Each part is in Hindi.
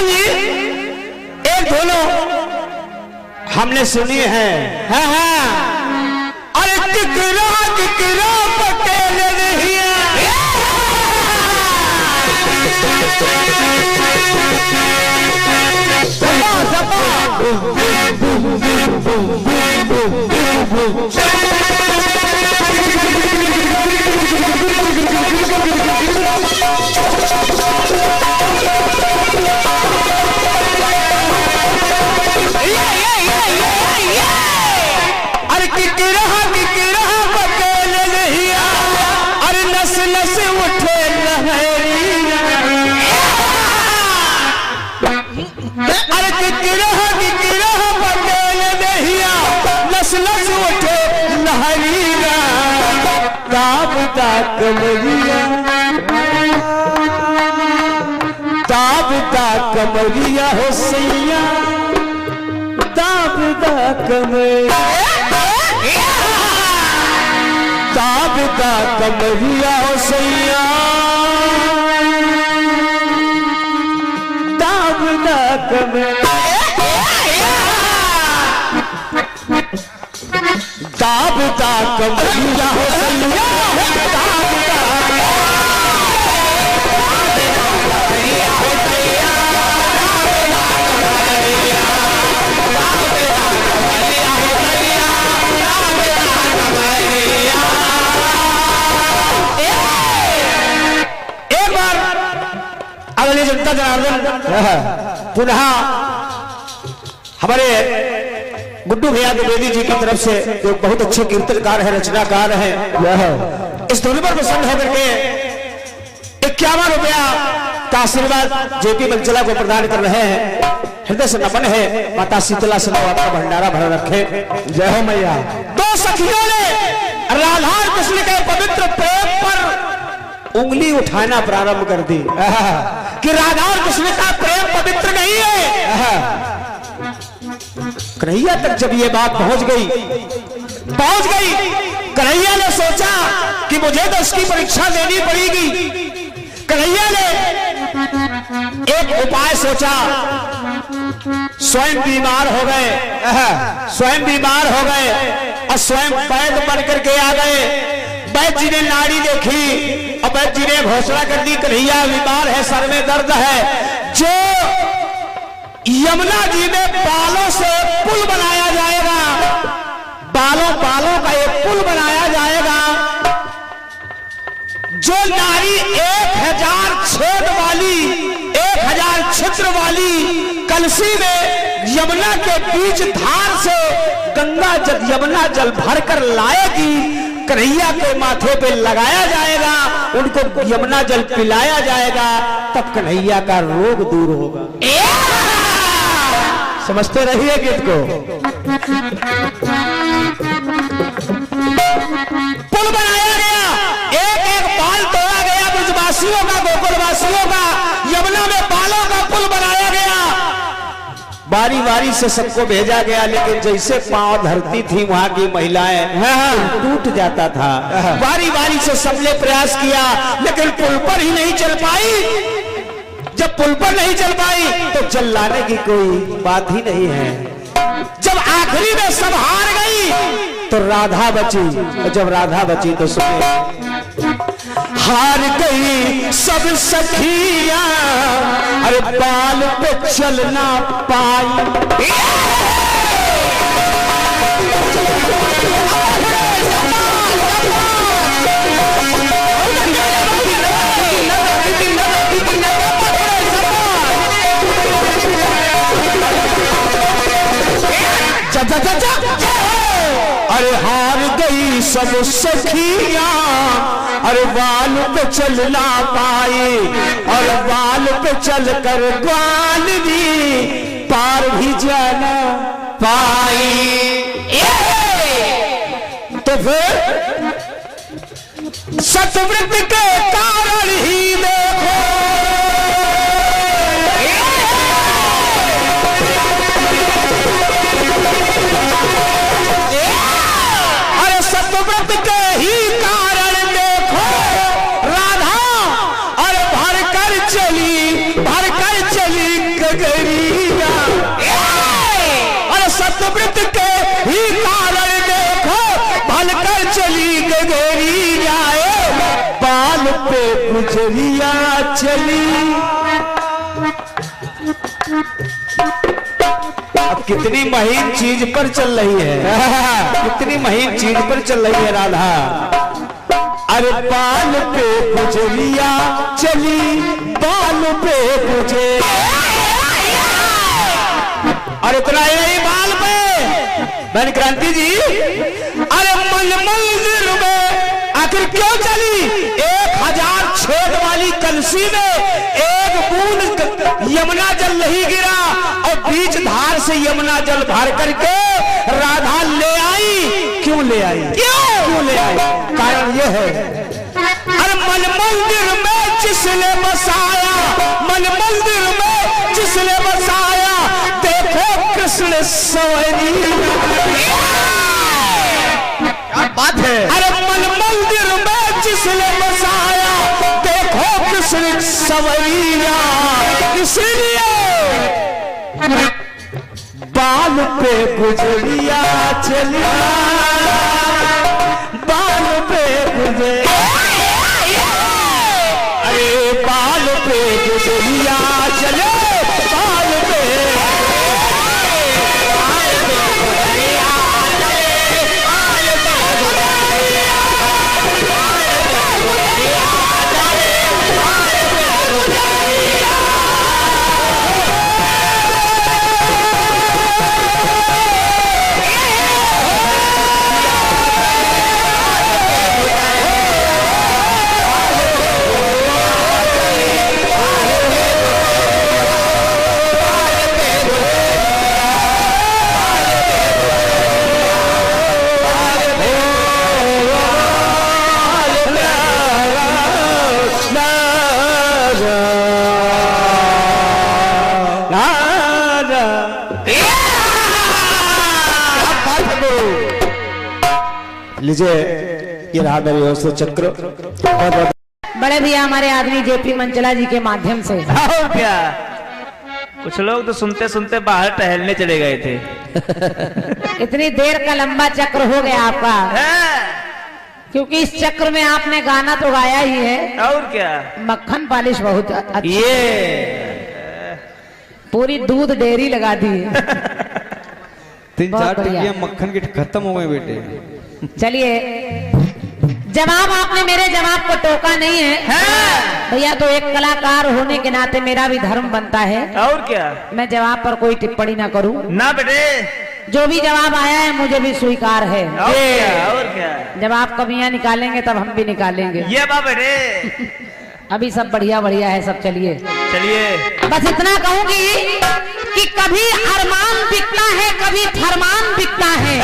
जी एक दोनों हमने सुनी है। हाँ हाँ, अरे किकरा किकरा पटेल नहीं है। अरे किकरा किकरा पटेल नहीं है। अरे नस नस उठे लहरी। अरे किकरा किकरा पटेल नहीं है। नस नस उठे लहरी। ताबता कमरिया ताबता कमरिया हो सैया। ताबता कमरिया ताबता कमरिया हो सैया। ताबता कमरिया ताबता कमरिया हो सैया। जनता जनार्दन पुनः हमारे गुड्डू भैया द्विवेदी जी की तरफ से जो बहुत अच्छे कीर्तनकार है, रचनाकार है, इस धुन पर प्रसन्न होकर के 51 रुपया का आशीर्वाद जेपी मंचला को प्रदान कर रहे हैं। हृदय से नमन है। माता शीतला से आपका भंडारा भर रखे। जय हो मैया। दो सखियों ने राधा कृष्ण के पवित्र प्रेम पर उंगली उठाना प्रारंभ कर दी कि राधा और कृष्ण का प्रेम पवित्र नहीं है। कन्हैया तक जब ये बात पहुंच गई, कन्हैया ने सोचा कि मुझे तो इसकी परीक्षा देनी पड़ेगी। कन्हैया ने एक उपाय सोचा। स्वयं बीमार हो गए और स्वयं वैद्य बन करके आ गए। वैद्य जी ने नाड़ी देखी और वैद्य जी ने घोषणा कर दी कन्हैया बीमार है, सर में दर्द है। जो यमुना जी में बालों से पुल बनाया जाएगा, बालों का एक पुल बनाया जाएगा। जो नारी 1000 छेद वाली 1000 छिद्र वाली कलसी में यमुना के बीच धार से गंगा जल यमुना जल भरकर लाएगी, कन्हैया के माथे पे लगाया जाएगा, उनको यमुना जल पिलाया जाएगा, तब कन्हैया का रोग दूर होगा। समझते रहिए गीत को। पुल बनाया गया, एक एक बाल तोड़ा गया ब्रजवासियों का, गोकुलवासियों का। यमुना में बालों का पुल बनाया गया। बारी बारी से सबको भेजा गया, लेकिन जैसे पांव धरती थी वहां की महिलाएं टूट जाता था। बारी बारी से सबने प्रयास किया, लेकिन पुल पर ही नहीं चल पाई। जब पुल पर नहीं चल पाई तो चल लाने की कोई बात ही नहीं है। जब आखिरी में सब हार गई तो राधा बची। जब राधा बची तो सुने, हार गई सब सखियां, अरे बाल पे चलना पाई। अरे हार गई सब सखियां, अरे बाल पे चलना पाई। और बाल पे चलकर ग्वाल भी पार भी जाना पाई। तो फिर सतव्रत के कारण ही देखो, सतव्रत के ही कारण देखो राधा और भर कर चली गगरिया। और सतव्रत के ही कारण देखो भलकर चली गगरिया। बाल पे गुजरिया चली। अब कितनी महीन चीज पर चल रही है, कितनी महीन चीज पर चल रही है राधा। अरे बाल पे गुजरिया चली, बाल पे गुजे। और उतना ही नहीं बाल पे बन क्रांति जी। अरे मंदिर में आखिर क्यों चली? 1000 छेद वाली कलसी में एक बूंद यमुना जल नहीं गिरा और बीच धार से यमुना जल भर करके राधा ले आई। क्यों ले आई? क्यों ले आई? कारण यह है, अरे मन मंदिर में जिसने बसाया, मन मंदिर में जिसने बसाया, देखो कृष्ण सवरी। क्या बात है? अरे मन मंदिर में जिसने बसाया, देखो कृष्ण सवरिया। इसलिए बाल पे गुजरिया चलिया, बाल पे गुजरिया। अरे बाल पे गुजरिया चले, बाल पे लीजिए ये रहा मेरे ओर से चक्र। और बड़े भैया हमारे आदमी जेपी मंचला जी के माध्यम से। और क्या, कुछ लोग तो सुनते सुनते बाहर टहलने चले गए थे। इतनी देर का लंबा चक्र हो गया आपका, क्योंकि इस चक्र में आपने गाना तो गाया ही है। और क्या, मक्खन पालिश बहुत अच्छी, ये पूरी दूध डेयरी लगा दी। 3-4 टिकिया मक्खन की खत्म हो गए बेटे। चलिए, जवाब आपने मेरे जवाब को टोका नहीं है भैया। तो एक कलाकार होने के नाते मेरा भी धर्म बनता है, और क्या, मैं जवाब पर कोई टिप्पणी ना करूं। ना बेटे, जो भी जवाब आया है मुझे भी स्वीकार है। और क्या, जब आप कमियां निकालेंगे तब हम भी निकालेंगे। ये बात बेटे, अभी सब बढ़िया बढ़िया है सब। चलिए चलिए, बस इतना कहूंगी कि कभी अरमान बिकता है, कभी फरमान बिकता है।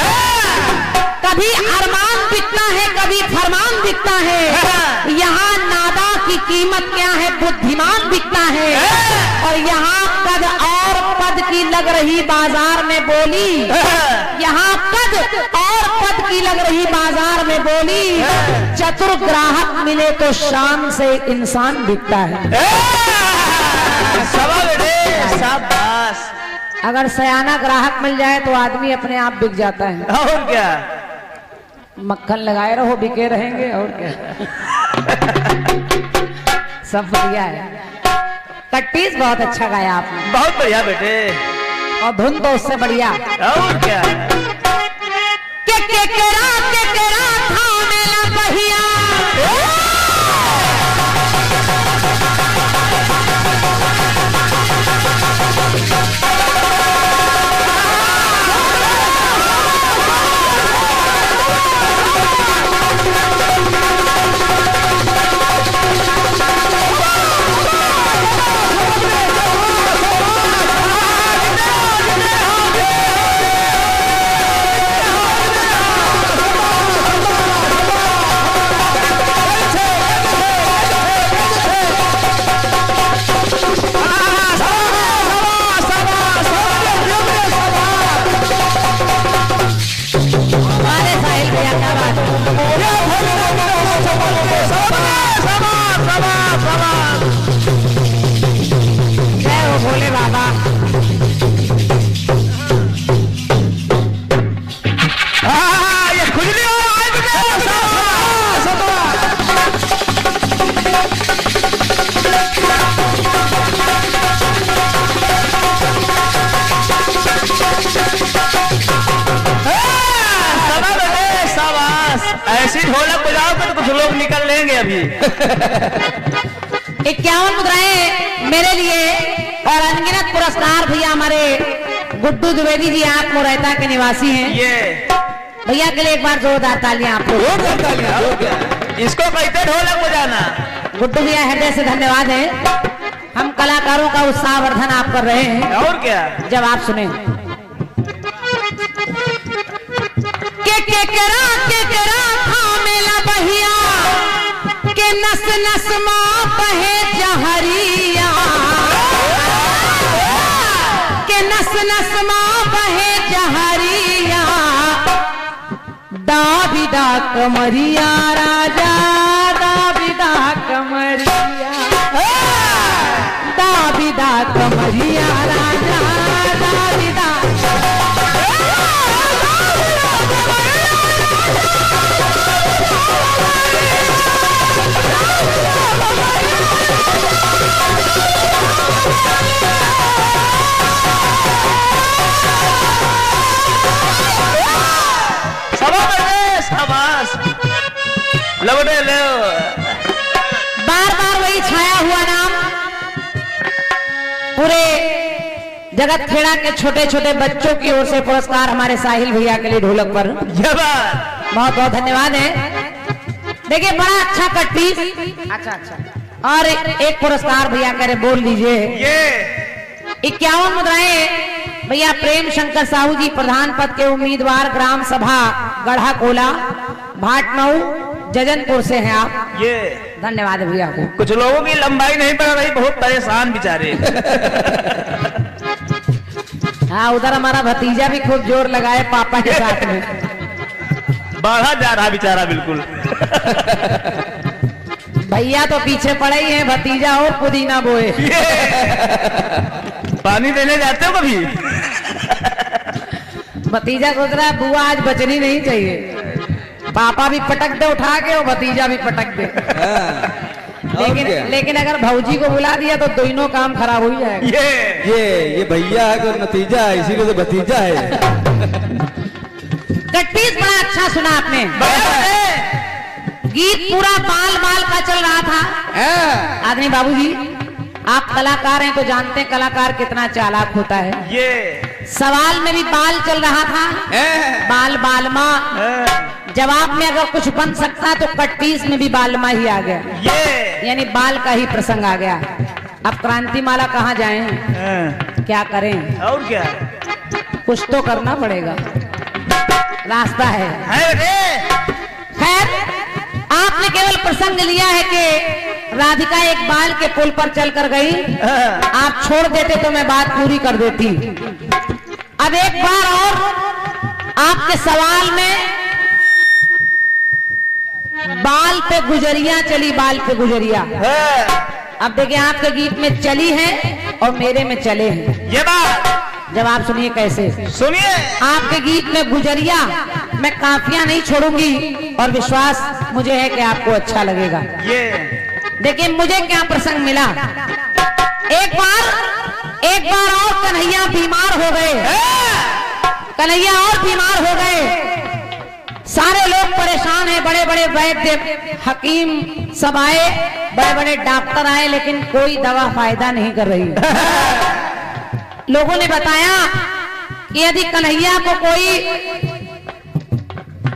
कभी अरमान बिकता है, कभी फरमान बिकता है। यहाँ नादा की कीमत क्या है, बुद्धिमान बिकता है। और यहाँ कद और पद की लग रही बाजार में बोली, यहाँ कद और पद की लग रही बाजार में बोली। चतुर ग्राहक मिले तो शान से इंसान बिकता है। शाबाश। अगर सयाना ग्राहक मिल जाए तो आदमी अपने आप बिक जाता है। और क्या, मक्खन लगाए रहो, बिके रहेंगे। और क्या, सब बढ़िया है। कट्टीस बहुत अच्छा गाया आपने, बहुत बढ़िया बेटे। और धुन तो उससे बढ़िया। और क्या, केकरा था मेरा बहिया। ऐसी ढोलक बजाओगे तो कुछ लोग निकल लेंगे अभी। 51 मुद्राएं मेरे लिए और अनगिनत पुरस्कार भैया हमारे गुड्डू द्विवेदी जी, आप मुरैता के निवासी हैं। ये भैया के लिए एक बार जोरदार तालियां आप लोग। इसको कहते ढोलक बजाना। गुड्डू भैया हृदय से धन्यवाद है। हम कलाकारों का उत्साहवर्धन आप कर रहे हैं। और क्या? जब आप सुने के थामेला बहिया के नस नस माँ बहे जहरिया, के नस नस माँ बहे जहरिया, दाबिदा कमरिया राजा, दाबिदा कमरिया, दाबिदा कमरिया राजा, दाबिदा लवटे ले। बार बार वही छाया हुआ नाम पूरे जगत खेड़ा के छोटे छोटे बच्चों की ओर से पुरस्कार हमारे साहिल भैया के लिए ढोलक पर। बहुत बहुत धन्यवाद है। देखिए बड़ा अच्छा कट्टी। अच्छा और एक पुरस्कार भैया कह रहे बोल दीजिए। ये 51 मुद्राएं भैया प्रेम शंकर साहू जी, प्रधान पद के उम्मीदवार, ग्राम सभा गढ़ा कोला, भाटमऊ जजनपुर से हैं आप। ये धन्यवाद भैया को। कुछ लोगों की लंबाई नहीं पड़ रही, बहुत परेशान बेचारे। हाँ उधर हमारा भतीजा भी खूब जोर लगाए पापा के साथ में। बढ़ा जा रहा बेचारा बिल्कुल। भैया तो पीछे पड़े ही हैं, भतीजा और पुदीना बोए। पानी देने जाते हो कभी? भतीजा सोच रहा है बुआ आज बचनी नहीं चाहिए, पापा भी पटक दे उठा के और भतीजा भी पटक दे। लेकिन अगर भौजी को बुला दिया तो दोनों काम खराब हो जाएगा। ये भैया है तो नतीजा है, इसीलिए तो भतीजा है। कट्टीस बड़ा अच्छा सुना आपने। गीत पूरा बाल बाल का चल रहा था। आदमी बाबूजी आप कलाकार हैं तो जानते हैं कलाकार कितना चालाक होता है। ये सवाल में भी बाल चल रहा था, बाल बालमा। जवाब में अगर कुछ बन सकता तो कट्टीस में भी बालमा ही आ गया। ये यानी बाल का ही प्रसंग आ गया। अब क्रांति माला कहाँ जाएं, क्या करें? और क्या? कुछ तो करना पड़ेगा, रास्ता है। खैर आपने केवल प्रसंग लिया है कि राधिका एक बाल के पुल पर चलकर गई, आप छोड़ देते तो मैं बात पूरी कर देती। अब एक बार और आपके सवाल में बाल पे गुजरिया चली, बाल पे गुजरिया। अब देखिए आपके गीत में चली है और मेरे में चले हैं। ये बात जवाब सुनिए कैसे। सुनिए। आपके गीत में गुजरिया, मैं काफिया नहीं छोड़ूंगी और विश्वास मुझे है कि आपको अच्छा लगेगा। ये देखिए मुझे क्या प्रसंग मिला। एक बार और कन्हैया बीमार हो गए, कन्हैया और बीमार हो गए। सारे लोग परेशान हैं, बड़े बड़े वैद्य हकीम सब आए, बड़े बड़े डॉक्टर आए, लेकिन कोई दवा फायदा नहीं कर रही। लोगों ने बताया कि यदि कन्हैया को कोई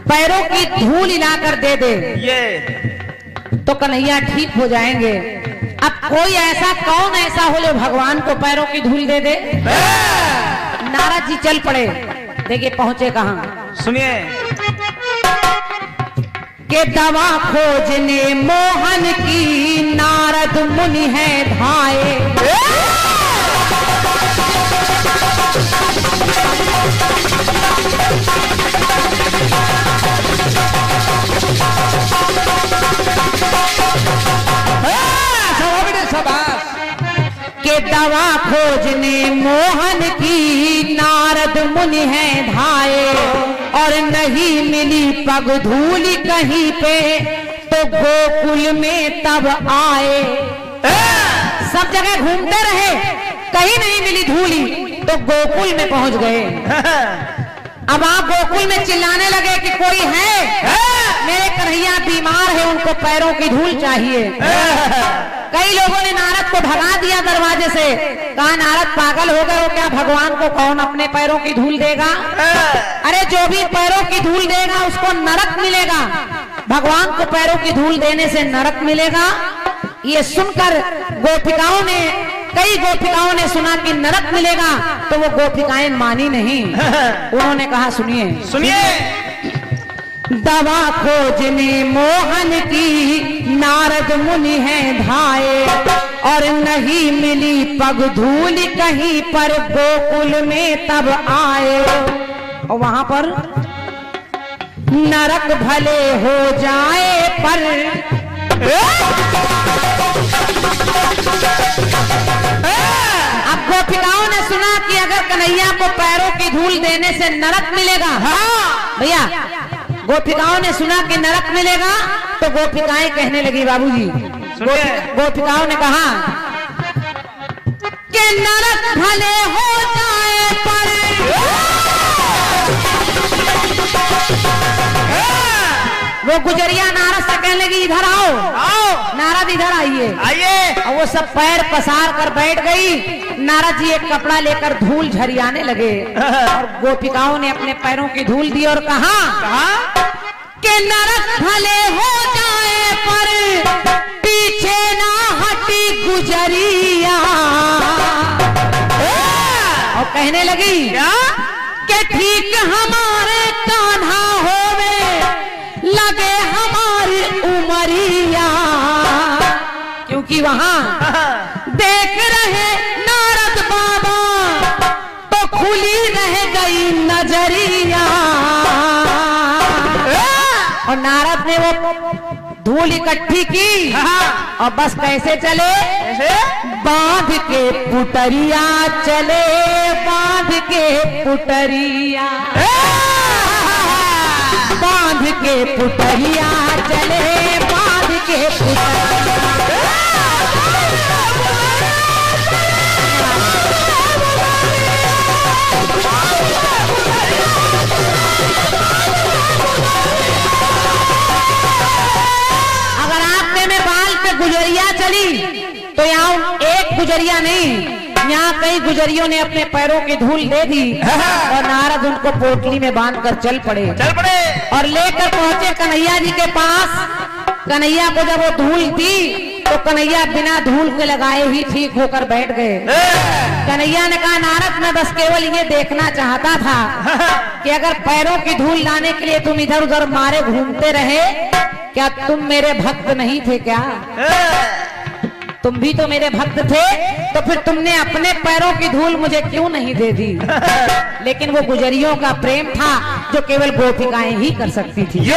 पैरों की धूल हिलाकर दे दे तो कन्हैया ठीक हो जाएंगे। अब कोई ऐसा कौन ऐसा हो जो भगवान को पैरों की धूल दे दे? नारद जी चल पड़े। देखिए पहुंचे कहां, सुनिए। के दवा खोजने मोहन की नारद मुनि है धाये। के दवा खोजने मोहन की नारद मुनि है धाये, और नहीं मिली पग धूली कहीं पे तो गोकुल में तब आए। सब जगह घूमते रहे, कहीं नहीं मिली धूली तो गोकुल में पहुंच गए। अब आप गोकुल में चिल्लाने लगे कि कोई है, मेरे कन्हैया बीमार है, उनको पैरों की धूल चाहिए। कई लोगों ने नारद को भगा दिया दरवाजे से, कहा नारद पागल हो गए हो क्या, भगवान को कौन अपने पैरों की धूल देगा? अरे जो भी पैरों की धूल देगा उसको नरक मिलेगा, भगवान को पैरों की धूल देने से नरक मिलेगा। ये सुनकर गोपिकाओं ने, कई गोपिकाओं ने सुना कि नरक मिलेगा, तो वो गोपिकाएं मानी नहीं। उन्होंने कहा सुनिए सुनिए। दवा खोजने मोहन की नारद मुनि है धाये, और नहीं मिली पग धूल कहीं पर गोकुल में तब आए। और वहां पर नरक भले हो जाए पर अब गोपिकाओं ने सुना कि अगर कन्हैया को पैरों की धूल देने से नरक मिलेगा, भैया गोपिकाओं ने सुना कि नरक मिलेगा, तो गोपिकाएं कहने लगी बाबूजी, गोपिकाओं ने कहा कि नरक भले हो जाए पर वो गुजरिया नारद से कहने लगी इधर आओ, नारद इधर आइए। और वो सब पैर पसार कर बैठ गई। नारद जी एक कपड़ा लेकर धूल झरियाने लगे, और गोपिकाओं ने अपने पैरों की धूल दी और कहा कि नरक भले हो जाए पर पीछे ना हटी गुजरिया। और कहने लगी कि ठीक हमारे कान्हा होवे लगे हमारी उमरिया, क्योंकि वहां देख रहे नारद बाबा तो खुली रह गई नजरिया। और नारद ने वो धूल इकट्ठी की, और बस कैसे चले, बांध के पुटरिया चले, बांध के पुटरिया, बांध के पुटरिया चले, बांध के पुटरिया। अगर आपने में बाल पे गुजरिया चली तो यहाँ एक गुजरिया नहीं, यहाँ कई गुजरियों ने अपने पैरों की धूल दे दी, और नारद उनको पोटली में बांधकर चल पड़े और लेकर पहुंचे कन्हैया जी के पास। कन्हैया को जब वो धूल दी तो कन्हैया बिना धूल के लगाए ही ठीक होकर बैठ गए। कन्हैया ने कहा नारद मैं बस केवल ये देखना चाहता था कि अगर पैरों की धूल लाने के लिए तुम इधर उधर मारे घूमते रहे, क्या तुम मेरे भक्त नहीं थे क्या? तुम भी तो मेरे भक्त थे, तो फिर तुमने अपने पैरों की धूल मुझे क्यों नहीं दे दी? लेकिन वो गुजरियों का प्रेम था जो केवल गोपिकाएं ही कर सकती थी।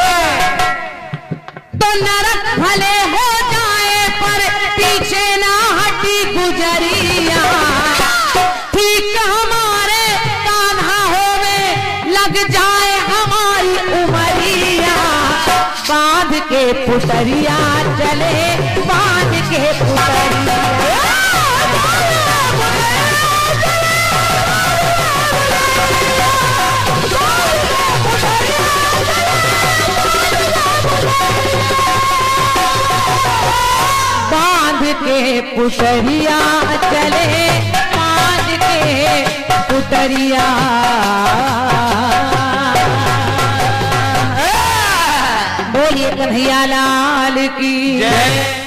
तो नरक भले हो जाए पर पीछे ना हटी गुजरिया, ठीक हमारे कान्हा होवे लग जाए हमारी उमरिया। बांध के पुटरिया चले, बांध के पुटरिया। बांध के पुटरिया चले, बांध के पुटरिया। बोलिए कन्हैया लाल की जय।